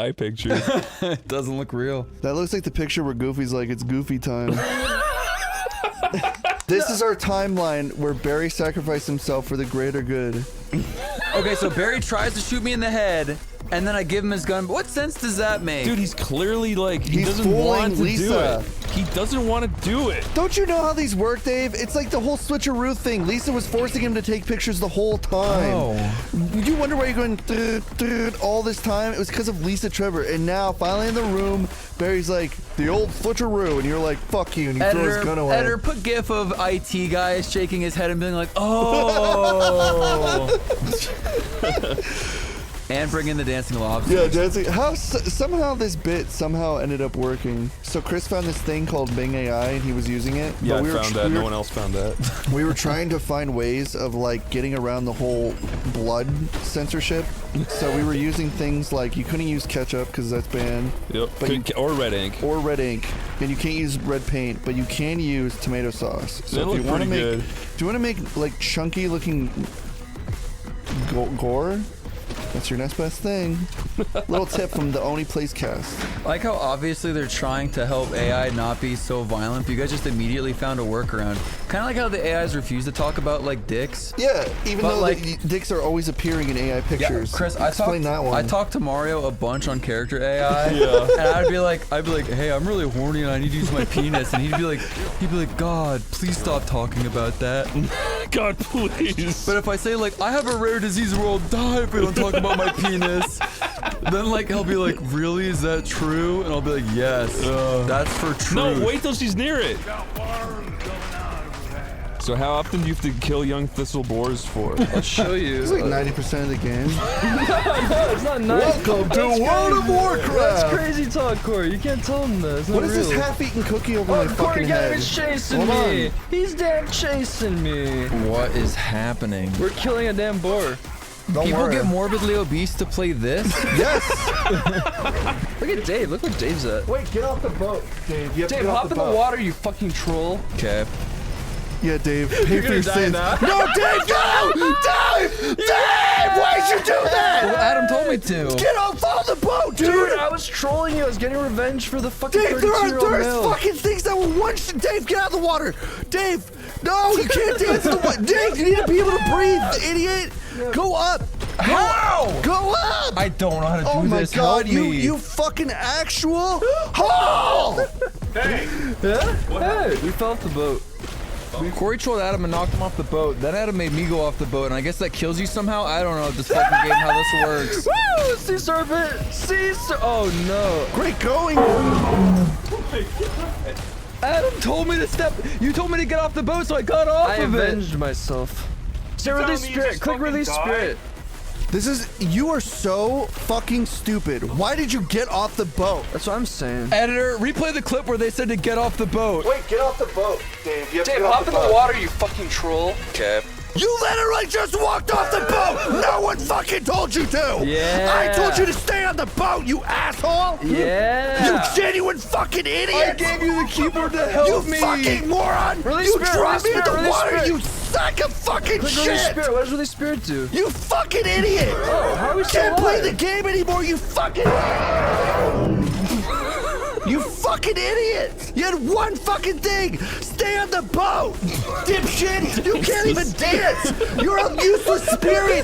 AI picture. It doesn't look real. That looks like the picture where Goofy's like, it's Goofy time. This is our timeline where Barry sacrificed himself for the greater good. Okay, so Barry tries to shoot me in the head, and then I give him his gun. What sense does that make? Dude, he's clearly like, he He's doesn't want to Lisa. do it. He doesn't want to do it. Don't you know how these work, Dave? It's like the whole switcheroo thing. Lisa was forcing him to take pictures the whole time. Oh. You wonder why you're going all this time? It was because of Lisa Trevor. And now, finally in the room, Barry's like, the old switcheroo. And you're like, fuck you. And you throw his gun away. Editor, put gif of IT guy shaking his head and being like, oh. And bring in the dancing lobster. Yeah, dancing. Somehow this bit somehow ended up working. So Chris found this thing called Bing AI, and he was using it. Yeah, but I found that. No one else found that. We were trying to find ways of like getting around the whole blood censorship. So we were using things like you couldn't use ketchup because that's banned. Yep. But or red ink. Or red ink, and you can't use red paint, but you can use tomato sauce. So That if you want to make, good. do you want to make like chunky looking gore? That's your next best thing. Little tip from the Oni Plays cast. I like how obviously they're trying to help AI not be so violent, but you guys just immediately found a workaround. Kind of like how the AIs refuse to talk about like dicks. Yeah, even But, though like, the dicks are always appearing in AI pictures. Yeah, Chris, Explain that one. I talked to Mario a bunch on character AI. Yeah. And I'd be like, hey, I'm really horny and I need to use my penis. And he'd be like, God, please stop talking about that. God, please. But if I say like, I have a rare disease where I'll die if I don't talk about my penis, then like he'll be like, really? Is that true? And I'll be like, yes, that's for true. No, wait till she's near it. So how often do you have to kill young thistle boars for? I'll show you. It's like 90% of the game. No, it's not nice. Welcome to World of Warcraft! That's crazy talk, Corey. You can't tell him that. It's not What is real. this half-eaten cookie over my Oh, Corey fucking Gavin head? is chasing Hold me. on. He's damn chasing me. What is happening? We're killing a damn boar. Don't People worry. get morbidly obese to play this? Yes! Look at Dave. Look where Dave's at. Wait, get off the boat, Dave. You have to Dave, get off hop in the boat. water, you fucking troll. Okay. Yeah, Dave. Pay You're for gonna your die sins. now. No, Dave, no! Dave! Dave! Why'd you do Well, that? Adam told me to. Get off the boat, dude! Dude, I was trolling you. I was getting revenge for the fucking Dave, there 32-year-old are male. fucking things that will one. Dave, get out of the water. Dave, no, you can't dance in the water. Dave, you need to be able to breathe, idiot. Go up. How? Go up. I don't know how to do Oh my this. God, Help me. you fucking actual hole. Hey, we fell off the boat. Corey trolled Adam and knocked him off the boat. Then Adam made me go off the boat, and I guess that kills you somehow? I don't know this fucking game, how this works. Woo! Sea serpent! Sea ser- Oh no. Great going. Adam told me to step. You told me to get off the boat, so I got off I of it. avenged myself. Say release spirit. Click release spirit. You are so fucking stupid. Why did you get off the boat? That's what I'm saying. Editor, replay the clip where they said to get off the boat. Wait, get off the boat, Dave. You have to Dave, get off hop in the water, you fucking troll. Okay. You literally just walked off the boat! No one fucking told you to! Yeah. I told you to stay on the boat, you asshole! Yeah. You genuine fucking idiot! I gave you the keyboard to help you me. fucking moron! Release you spirit, dropped me release in the spirit, release water, spirit. you sack of fucking Click shit! release spirit. What does release spirit do? You fucking idiot! Oh, how are we still Can't play alive? the game anymore, you fucking... You fucking idiot! You had one fucking thing! Stay on the boat! Dipshit! You can't even dance! You're a useless spirit!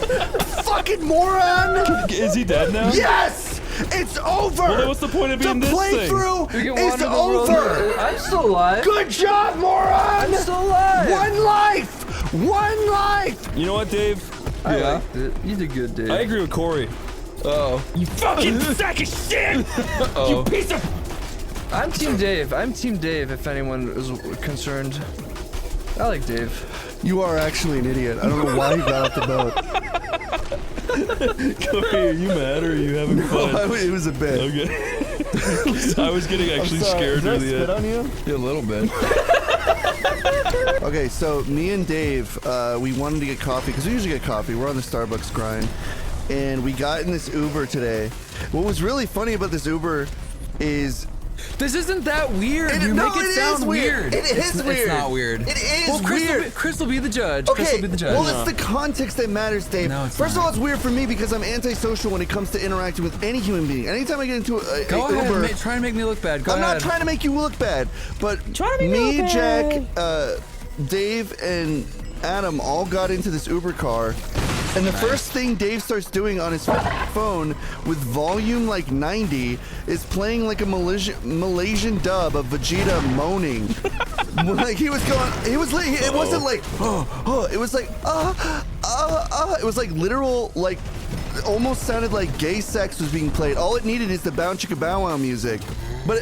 Fucking moron! Is he dead now? Yes! It's over! Well, then what's the point of being the this thing? playthrough We can is wander the world. over! I'm still alive. Good job, moron! I'm still alive. One life! One life! You know what, Dave? I liked it. You did good, Dave. I agree with Corey. Oh. You fucking sack of shit! Oh. You piece of... I'm Team Dave. I'm Team Dave, if anyone is concerned. I like Dave. You are actually an idiot. I don't know why you got off the boat. Corey, are you mad or are you having fun? It was a bit. Okay. I was getting actually scared near the end. on you? Yeah, a little bit. Okay, so me and Dave, we wanted to get coffee because we usually get coffee. We're on the Starbucks grind, and we got in this Uber today. What was really funny about this Uber is This isn't that weird. You make it sound weird. It is weird. It's not weird. It is weird. Chris will be the judge. Okay, Chris will be the judge. well, it's the context that matters, Dave. No, it's First not. of all, it's weird for me because I'm antisocial when it comes to interacting with any human being. Anytime I get into a Go ahead. Uber, Try and make me look bad. Go I'm ahead. not trying to make you look bad, but Trying to make me me, look Jack, bad. Dave, and Adam all got into this Uber car. And the first thing Dave starts doing on his phone with volume like 90 is playing like a Malaysian dub of Vegeta moaning. Like he was going, it wasn't like, it was like, it was like literal, like, it almost sounded like gay sex was being played. All it needed is the Bow Chicka Bow Wow music. But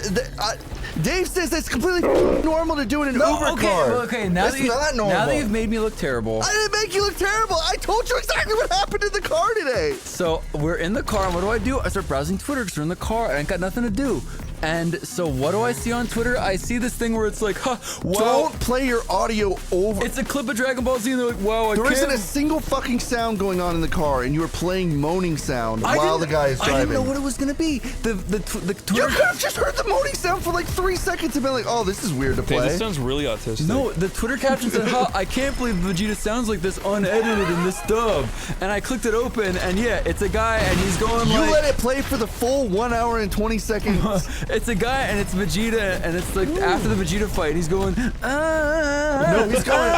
Dave says that's completely normal to do in an Uber car. Okay, now That's not normal. Now that you've made me look terrible. I didn't make you look terrible. I told you exactly what happened in the car today. So we're in the car, and what do? I start browsing Twitter because we're in the car. I ain't got nothing to do. And so what do I see on Twitter? I see this thing where it's like, Don't play your audio over. It's a clip of Dragon Ball Z, and they're like, wow, There isn't a single fucking sound going on in the car, and you are playing moaning sound while the guy is driving. I didn't know what it was gonna be. The You Twitter. could have just heard the moaning sound for like 3 seconds and been like, oh, this is weird to Dave, play. this sounds really autistic. No, the Twitter caption said, I can't believe Vegeta sounds like this unedited in this dub. And I clicked it open, and yeah, it's a guy, and he's going You like... let it play for the full 1 hour and 20 seconds. It's a guy, and it's Vegeta, and it's like after the Vegeta fight, he's going... No, he's going,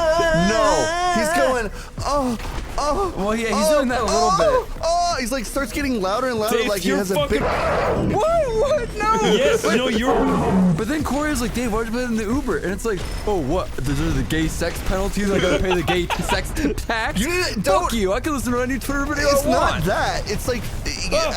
Well, yeah, he's doing that a little bit. He's like, starts getting louder and louder, Dave, like he you're has a big... What? No! Yes, no, you're. But then Corey's like, Dave, why'd you put it in the Uber? And it's like, oh, what? There's the gay sex penalties. I gotta pay the gay sex tax? Fuck you. I can listen to any Twitter video It's I not want. that. It's like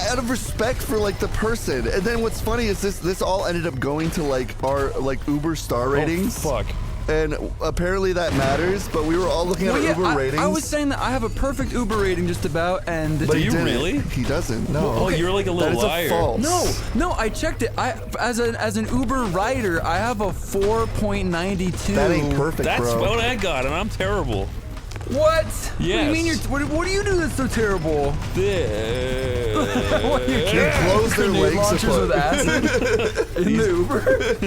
out of respect for like the person. And then what's funny is this all ended up going to like our like Uber star ratings. Oh, fuck. And apparently that matters, but we were all looking at our Uber ratings. I was saying that I have a perfect Uber rating just about, and but Do he you didn't. really? He doesn't. No. Oh, you're like a little that is liar. a false. no, I checked it. I as an Uber rider, I have a 4.92. That ain't perfect, That's bro. what I got, and I'm terrible. What? What do you Yes. mean what do you do that's so terrible? What, you They close their grenade legs launchers with apart. acid in the Uber?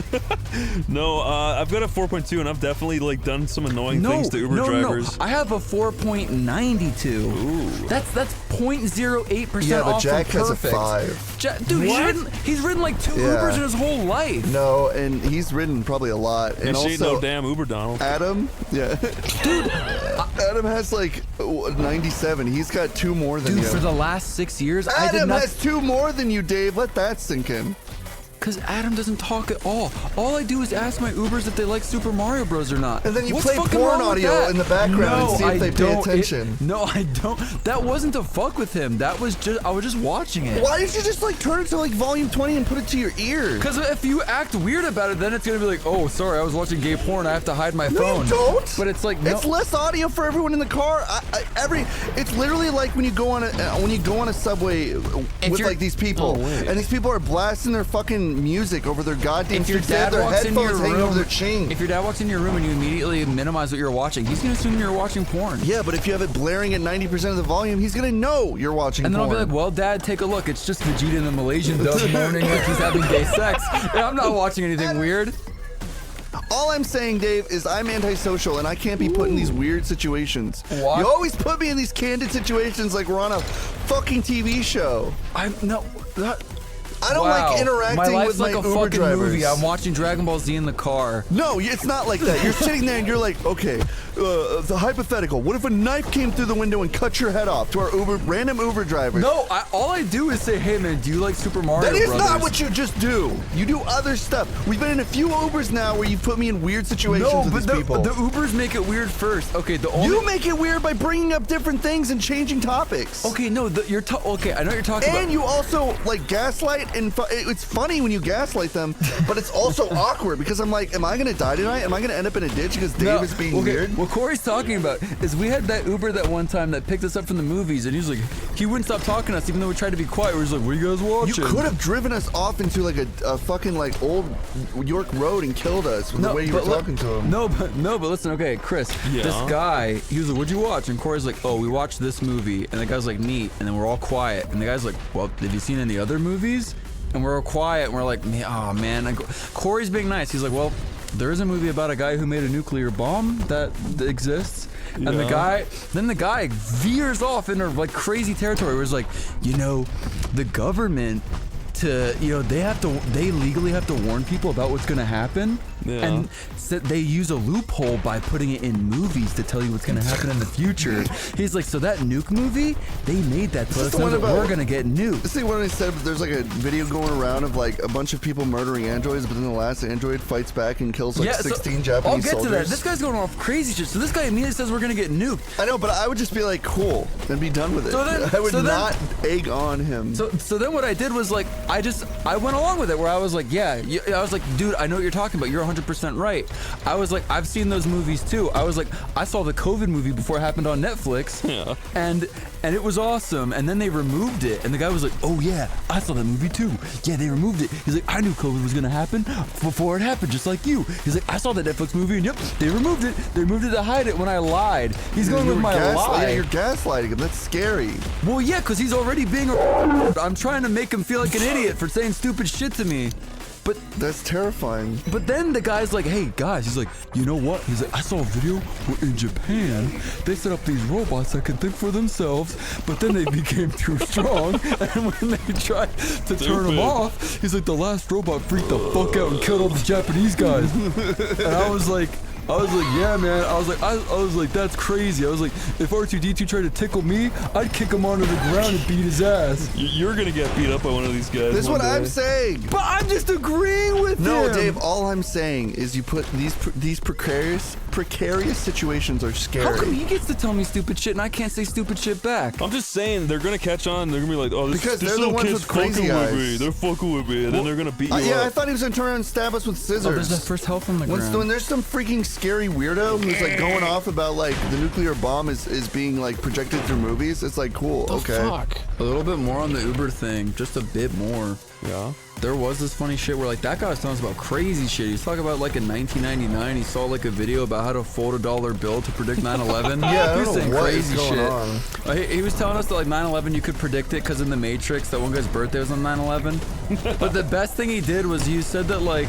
No, I've got a 4.2, and I've definitely like done some annoying things to Uber drivers. I have a 4.92. Ooh. That's 0.08% Yeah, but off Jack from has a perfect. 5. Dude, What? he's ridden like 2 Yeah. Ubers in his whole life. No, and he's ridden probably a lot. And And she ain't also, no damn Uber Donald. Adam, yeah. Dude, Adam has like 97. He's got 2 more than Dude, you. for the last 6 years, I did Adam not. has 2 more than you, Dave. Let that sink in. Because Adam doesn't talk at all. All I do is ask my Ubers if they like Super Mario Bros. Or not. And then you What's play fucking porn wrong with audio that? in the background and see if they pay attention. No, I don't. That wasn't to fuck with him. That was just, I was just watching it. Why didn't you just like turn it to like volume 20 and put it to your ear? Because if you act weird about it, then it's gonna be like, oh, sorry, I was watching gay porn. I have to hide my No, phone. you don't. But it's like, no. It's less audio for everyone in the car. It's literally like when you go on a subway with you're- like these people, Oh, wait. and these people are blasting their fucking music over their goddamn If your sticks. They have dad their walks into your headphones hanging over room, their chain. if your dad walks into your room and you immediately minimize what you're watching, he's gonna assume you're watching porn. Yeah, but if you have it blaring at 90% of the volume, he's gonna know you're watching And then porn. I'll be like, well, Dad, take a look. It's just Vegeta in the Malaysian dub moaning like he's having gay sex. And I'm not watching anything weird. All I'm saying, Dave, is I'm antisocial and I can't be put in these weird situations. What? You always put me in these candid situations like we're on a fucking TV show. I don't like interacting my life's with like my a Uber fucking drivers. movie. I'm watching Dragon Ball Z in the car. No, it's not like that. You're sitting there and you're like, okay, the hypothetical. What if a knife came through the window and cut your head off to our random Uber drivers? No, all I do is say, hey man, do you like Super Mario That is Brothers? not what you just do. You do other stuff. We've been in a few Ubers now where you've put me in weird situations No, with but these people. the Ubers make it weird first. Okay, the only You make it weird by bringing up different things and changing topics. Okay, no, okay, I know what you're talking about. And you also like gaslight, and it's funny when you gaslight them, but it's also awkward because I'm like, am I gonna die tonight? Am I gonna end up in a ditch because Dave is being weird? What Corey's talking about is we had that Uber that one time that picked us up from the movies, and he was like, he wouldn't stop talking to us even though we tried to be quiet. We're just like, what are you guys You watching? could have driven us off into like a fucking like old York Road and killed us with the way you were talking to him. No, but listen, okay, Chris, Yeah. this guy, he was like, what'd you watch? And Corey's like, oh, we watched this movie. And the guy's like, neat. And then we're all quiet. And the guy's like, well, have you seen any other movies? and we're all quiet, and we're like, oh man. Corey's being nice. He's like, well, there is a movie about a guy who made a nuclear bomb that exists. And the guy veers off into like crazy territory where it's like, you know, the government they legally have to warn people about what's gonna happen. Yeah. And so they use a loophole by putting it in movies to tell you what's gonna happen in the future. He's like, so that nuke movie, they made that to let us know that we're gonna get nuked. This thing when I said there's like a video going around of like a bunch of people murdering androids, but then the last android fights back and kills like 16 Japanese soldiers. I'll get to that. This guy's going off crazy shit. So this guy immediately says we're gonna get nuked. I know, but I would just be like, cool, and be done with it. I would not egg on him. So then what I did was like, I went along with it where I was like, I was like, dude, I know what you're talking about. You're 100% right. I was like, I've seen those movies too. I was like, I saw the COVID movie before it happened on Netflix. Yeah. And it was awesome. And then they removed it. And the guy was like, oh yeah, I saw that movie too. Yeah, they removed it. He's like, I knew COVID was gonna happen before it happened, just like you. He's like, I saw that Netflix movie and yep, they removed it. They removed it to hide it when I lied. He's going with my lie. Yeah, you're gaslighting him. That's scary. Well, yeah, because he's already being I'm trying to make him feel like an idiot for saying stupid shit to me. But that's terrifying. But then the guy's like, hey guys, he's like, you know what? He's like, I saw a video where in Japan they set up these robots that can think for themselves, but then they became too strong, and when they tried to turn them off, he's like, the last robot freaked the fuck out and killed all the Japanese guys. And I was like, yeah, man. I was like, that's crazy. I was like, if R2-D2 tried to tickle me, I'd kick him onto the ground and beat his ass. You're gonna get beat up by one of these guys. That's what I'm saying. But I'm just agreeing with him. No, Dave. All I'm saying is you put these precarious situations are scary. How come he gets to tell me stupid shit and I can't say stupid shit back? I'm just saying they're gonna catch on. They're gonna be like, oh, this little ones kid's with crazy eyes. With me. They're fucking with me, and then they're gonna beat you up. Yeah, I thought he was gonna turn around and stab us with scissors. Oh, there's that first health on the ground. When there's some freaking scary weirdo who's like going off about like the nuclear bomb is being like projected through movies, it's like cool. Okay. Fuck. A little bit more on the Uber thing, just a bit more. Yeah. There was this funny shit where like that guy was telling us about crazy shit. He's talking about like in 1999 he saw like a video about how to fold $1 bill to predict 9/11. Yeah, he was saying crazy shit. On. He was telling us that like 9/11 you could predict it because in the Matrix that one guy's birthday was on 9/11. But the best thing he did was he said that like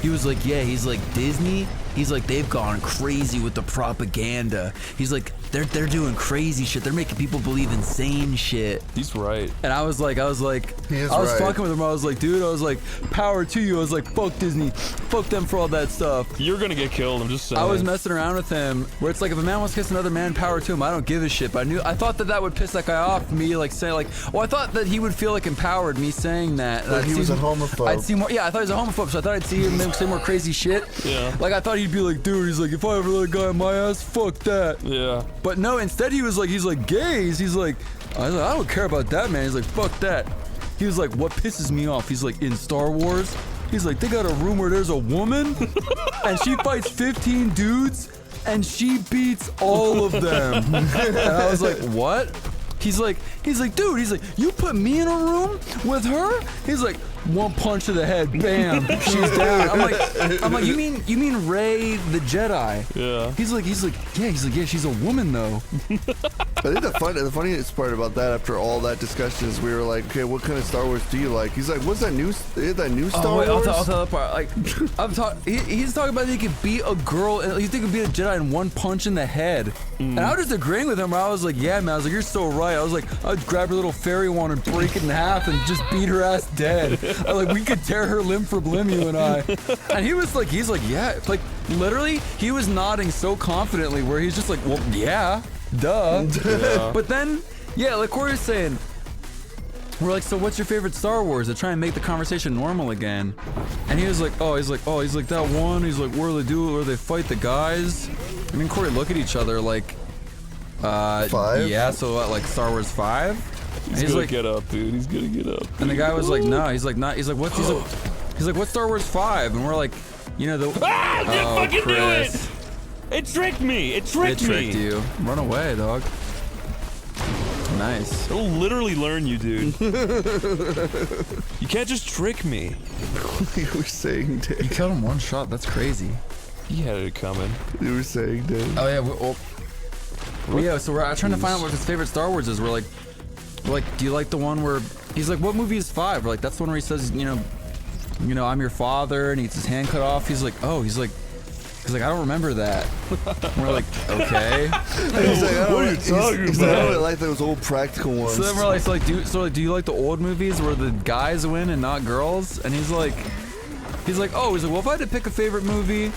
he was like, yeah, he's like Disney. He's like, they've gone crazy with the propaganda. He's like, they're doing crazy shit. They're making people believe insane shit. He's right. And I was fucking with him. I was like, dude, I was like, power to you. I was like, fuck Disney. Fuck them for all that stuff. You're gonna get killed, I'm just saying. I was messing around with him where it's like, if a man wants to kiss another man, power to him. I don't give a shit. But I thought that would piss that guy off. Me like saying like, well, I thought that he would feel like empowered me saying that. Like he was a homophobe. I'd see more. Yeah, I thought he was a homophobe. So I thought I'd see him say more crazy shit. Yeah. Like I thought he'd be like, dude, he's like, if I ever let a guy on my ass, fuck that. Yeah. But no, instead he's like gays. He's like, I don't care about that, man. He's like, fuck that. He was like, what pisses me off? He's like, in Star Wars, he's like, they got a room where there's a woman and she fights 15 dudes and she beats all of them. And I was like, what? He's like, dude, he's like, you put me in a room with her? He's like, one punch to the head, bam, she's down. I'm like, you mean Rey the Jedi? Yeah. He's like, yeah, she's a woman though. I think the funniest part about that, after all that discussion, is we were like, okay, what kind of Star Wars do you like? He's like, what's that new Star Wars? I'll tell that part. Like, he's talking about he could beat a girl, he could beat a Jedi in one punch in the head. And I was just agreeing with him. I was like, yeah, man. I was like, you're so right. I was like, I'd grab her little fairy wand and break it in half and just beat her ass dead. I was like, we could tear her limb for limb, you and I. And he's like, yeah. Like, literally, he was nodding so confidently where he's just like, well, yeah, duh. Yeah. But then, yeah, like Corey was saying, we're like, so what's your favorite Star Wars? To try and make the conversation normal again. And he was like, he's like that one. He's like, where they fight the guys. I mean, Corey, look at each other like, 5? Yeah, so what, like Star Wars 5? He's gonna like, get up, dude. He's gonna get up. And the guy was like, no. He's like, not. He's like, what's? He's like, what's Star Wars 5? And we're like, you know the. Ah! Just fucking Chris. do it! It tricked me. It tricked you. Run away, dog. Nice. It'll literally learn you, dude. You can't just trick me. You were saying, Dave. You killed him one shot. That's crazy. He had it coming. You were saying, Dave. Oh yeah. Yeah. So we're trying to find out what his favorite Star Wars is. We're like, do you like the one where He's like, what movie is 5? We're like, that's the one where he says, you know, I'm your father, and he gets his hand cut off. He's like, oh, he's like, I don't remember that. And we're like, okay. He's like, what are you talking about? I don't like those old practical ones. So then we're like, do you like the old movies where the guys win and not girls? And he's like, well, if I had to pick a favorite movie,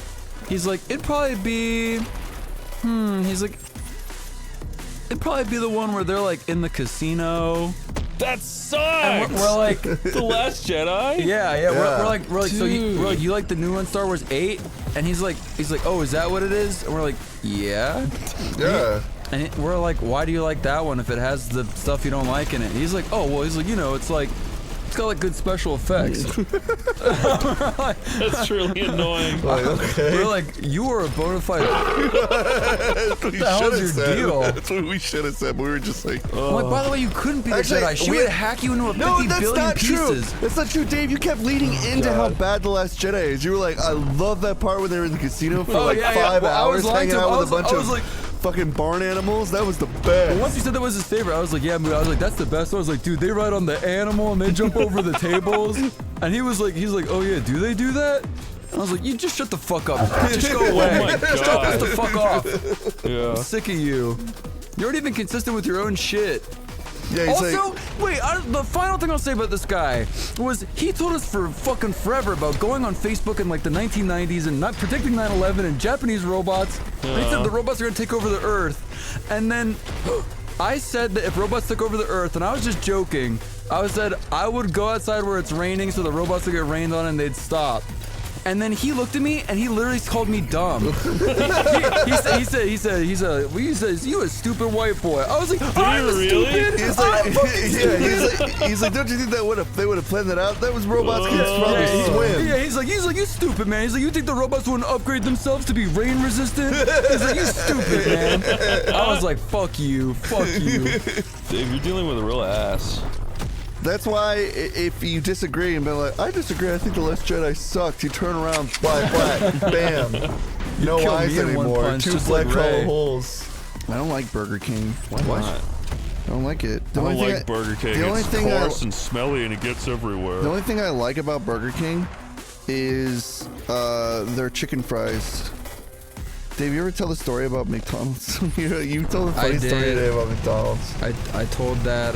he's like, it'd probably be the one where they're like in the casino. That sucks. And we're like, The Last Jedi. yeah. We're like, so Dude. you like the new one, Star Wars 8? And he's like, oh, is that what it is? And we're like, yeah. Yeah. And we're like, why do you like that one if it has the stuff you don't like in it? And he's like, oh, well, you know, it's got like good special effects. That's really annoying. Like, okay. We're like, you are a bona fide. What the hell's your deal? That's what we should have said, but we were just like, I'm like, by the way, you couldn't be the Actually, Jedi. She would hack you into a 50 billion pieces. True. That's not true, Dave. You kept leading into how bad The Last Jedi is. You were like, I love that part when they were in the casino for 5 Well, I was hours lying hanging to him. out with a bunch I was of like, fucking barn animals. That was the best. once you said that was his favorite, I was like, yeah, I was like, that's the best. I was like, dude, they ride on the animal and they jump over the tables. And he's like, oh yeah, do they do that? And I was like, you just shut the fuck up. Just go away. Oh my Just God. the fuck off. Yeah. I'm sick of you. You aren't even consistent with your own shit. Yeah, he's Also, like, wait, the final thing I'll say about this guy was he told us for fucking forever about going on Facebook in like the 1990s and not predicting 9/11 and Japanese robots. And he said the robots are gonna take over the Earth. And then I said that if robots took over the Earth, and I was just joking, I said I would go outside where it's raining so the robots would get rained on and they'd stop. And then he looked at me and he literally called me dumb. he said, you a stupid white boy. I was like, I'm really? stupid. he's like, I'm fucking stupid. he's like, don't you think that they would have planned that out? That was robots can probably swim. Yeah, he's like, you stupid, man. He's like, you think the robots wouldn't upgrade themselves to be rain resistant? He's like, you stupid, man. I was like, fuck you. Dave, you're dealing with a real ass. That's why if you disagree and be like, I disagree, I think The Last Jedi sucked, you turn around, flat, bam. No kill eyes me in one anymore. punch, 2 just black like Ray. hollow holes. I don't like Burger King. Why not? I don't like it. I don't like Burger King. The only It's thing coarse and smelly and it gets everywhere. The only thing I like about Burger King is their chicken fries. Dave, you ever tell the story about McDonald's? You told a funny story today about McDonald's. I told that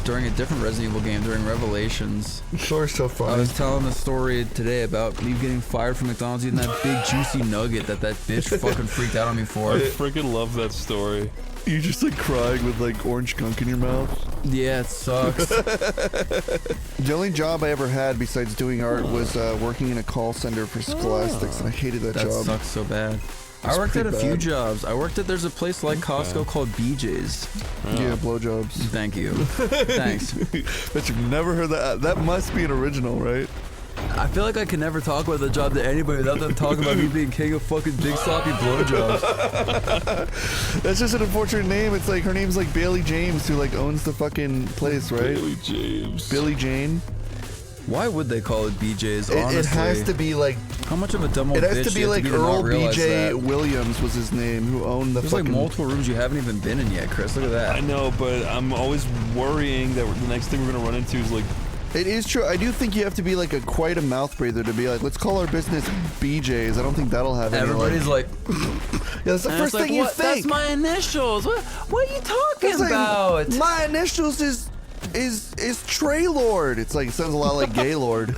during a different Resident Evil game, during Revelations. Story's so funny. I was telling the story today about me getting fired from McDonald's eating that big juicy nugget that bitch fucking freaked out on me for. I freaking love that story. You just like crying with like orange gunk in your mouth. Yeah, it sucks. The only job I ever had besides doing art was working in a call center for Scholastics, and I hated that That job. sucks so bad. It's I worked at a pretty few bad. jobs. There's a place like Costco called BJ's. Yeah, blowjobs. Thank you. Thanks. Bet you've never heard that. That must be an original, right? I feel like I can never talk about the job to anybody without them talking about me being king of fucking big sloppy blowjobs. That's just an unfortunate name. It's like her name's like Bailey James, who like owns the fucking place, right? Billy James. Billy Jane. Why would they call it BJ's, honestly? It has to be like. How much of a dumb old It has bitch to do be you have like to Earl not realize B.J. that? Williams was his name, who owned the There's fucking. like multiple rooms you haven't even been in yet, Chris. Look at that. I know, but I'm always worrying that the next thing we're gonna run into is like. It is true. I do think you have to be like quite a mouth breather to be like, let's call our business BJ's. I don't think that'll have any. Everybody's like, Yeah, that's the first thing you think. That's my initials. What are you talking It's like, about? my initials is Traylord. It's like, it sounds a lot like Gaylord.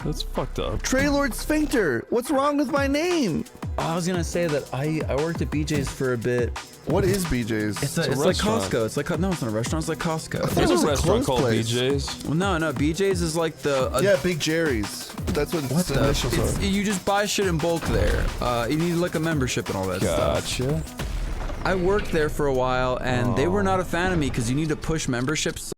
That's fucked up. Traylord Sphincter. What's wrong with my name? I was gonna say that I worked at BJ's for a bit. What is BJ's? It's a like restaurant. Costco. It's like no, it's not a restaurant. It's like Costco. There's was a a restaurant clothes called place. BJ's. Well, no, BJ's is like the Yeah, Big Jerry's. That's what its initials are. you just buy shit in bulk there. You need like a membership and all that stuff. Gotcha. I worked there for a while, and they were not a fan of me because you need to push memberships